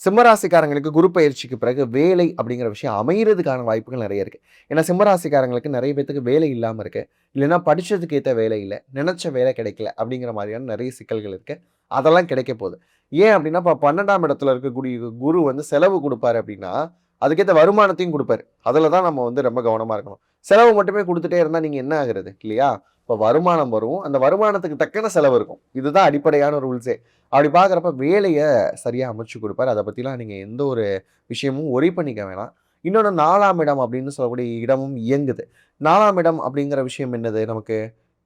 சிம்மராசிக்காரங்களுக்கு குரு பயிற்சிக்கு பிறகு வேலை அப்படிங்கிற விஷயம் அமையறதுக்கான வாய்ப்புகள் நிறைய இருக்கு. ஏன்னா சிம்மராசிக்காரங்களுக்கு நிறைய பேத்துக்கு வேலை இல்லாம இருக்கு. இல்லைன்னா படிச்சதுக்கு ஏத்த வேலை இல்ல. நினைச்ச வேலை கிடைக்கல அப்படிங்கிற மாதிரியான நிறைய சிக்கல்கள் இருக்கு. அதெல்லாம் கிடைக்க போகுது. ஏன் அப்படின்னா, இப்போ 12ஆம் இடத்துல இருக்கக்கூடிய குரு வந்து செலவு குடுப்பாரு அப்படின்னா, அதுக்கேத்த வருமானத்தையும் குடுப்பாரு. அதுல தான் நம்ம வந்து ரொம்ப கவனமா இருக்கணும். செலவு மட்டுமே குடுத்துட்டே இருந்தா நீங்க என்ன ஆகுறது? இல்லையா? இப்போ வருமானம் வரும். அந்த வருமானத்துக்கு தக்கன செலவு இருக்கும். இதுதான் அடிப்படையான ரூல்ஸே. அப்படி பார்க்குறப்ப வேலைய சரியா அமைச்சு குடுப்பாரு. அத பத்திலாம் நீங்க எந்த ஒரு விஷயமும் ஒரி பண்ணிக்க வேணாம். இன்னொன்னு 4ஆம் இடம் அப்படின்னு சொல்லக்கூடிய இடமும் இயங்குது. 4ஆம் இடம் அப்படிங்கிற விஷயம் என்னது? நமக்கு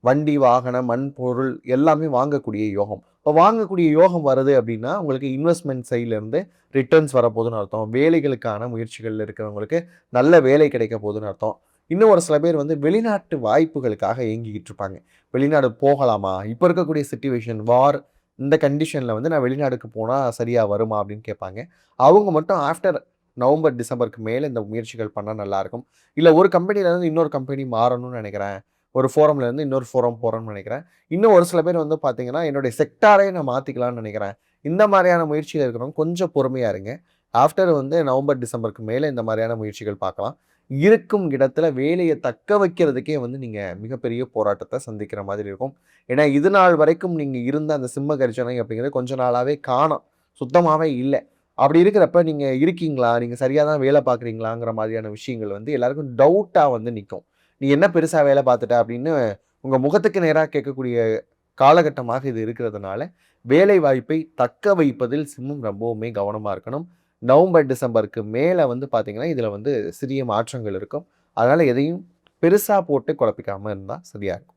வண்டி, வாகனம், மண், பொருள் எல்லாமே வாங்கக்கூடிய யோகம். இப்போ வாங்கக்கூடிய யோகம் வருது அப்படின்னா, உங்களுக்கு இன்வெஸ்ட்மென்ட் சைட்ல இருந்து ரிட்டர்ன்ஸ் வரப்போகுதுன்னு அர்த்தம். வேலைகளுக்கான முயற்சிகள்ல இருக்கிறவங்களுக்கு நல்ல வேலை கிடைக்க போகுதுன்னு அர்த்தம். இன்னும் ஒரு சில பேர் வந்து வெளிநாட்டு வாய்ப்புகளுக்காக ஏங்கிக்கிட்டு இருப்பாங்க. வெளிநாடு போகலாமா? இப்ப இருக்கக்கூடிய சிட்யூவேஷன் வார் இந்த கண்டிஷன்ல வந்து நான் வெளிநாடுக்கு போனா சரியா வருமா? அப்படின்னு கேட்பாங்க. அவங்க மட்டும் ஆஃப்டர் நவம்பர், டிசம்பருக்கு மேல இந்த முயற்சிகள் பண்ணா நல்லாயிருக்கும். இல்ல ஒரு கம்பெனில இருந்து இன்னொரு கம்பெனி மாறணும்னு நெனைக்கிறேன். ஒரு ஃபோரம்ல இருந்து இன்னொரு ஃபோரம் போறோம்னு நெனைக்கிறேன். இன்னும் ஒரு சில பேர் வந்து பார்த்தீங்கன்னா, என்னுடைய செக்டாரே நான் மாத்திக்கலாம்னு நெனைக்கிறேன். இந்த மாரியான முயற்சியில இருக்கிறவங்க கொஞ்சம் பொறுமையா இருங்க. ஆஃப்டர் வந்து நவம்பர், டிசம்பருக்கு மேல இந்த மாரியான முயற்சிகள் பார்க்கலாம். இருக்கும் இடத்துல வேலைய தக்க வைக்கிறதுக்கே வந்து நீங்க மிகப்பெரிய போராட்டத்த சந்திக்கிற மாதிரி இருக்கும். ஏன்னா, இது நாள் வரைக்கும் நீங்க இருந்த அந்த சிம்ம கர்ஜனை அப்படிங்கிறது கொஞ்ச நாளாவே காணோம். சுத்தமாவே இல்ல. அப்படி இருக்கிறப்ப நீங்க இருக்கீங்களா? நீங்க சரியா தான் வேலை பார்க்குறீங்களாங்கிற மாதிரியான விஷயங்கள் வந்து எல்லாருக்கும் டவுட்டா வந்து நிக்கும். "நீ என்ன பெருசா வேலை பார்த்துட்ட?" அப்படின்னு உங்க முகத்துக்கு நேரா கேட்கக்கூடிய காலகட்டமாக இது இருக்கிறதுனால, வேலை வாய்ப்பை தக்க வைப்பதில் சிம்மம் ரொம்பவுமே கவனமா இருக்கணும். நவம்பர், டிசம்பருக்கு மேல வந்து பார்த்தீங்கன்னா, இதுல வந்து சிறிய மாற்றங்கள் இருக்கும். அதனால எதையும் பெருசா போட்டு குழப்பிக்காம இருந்தா சரியா இருக்கும்.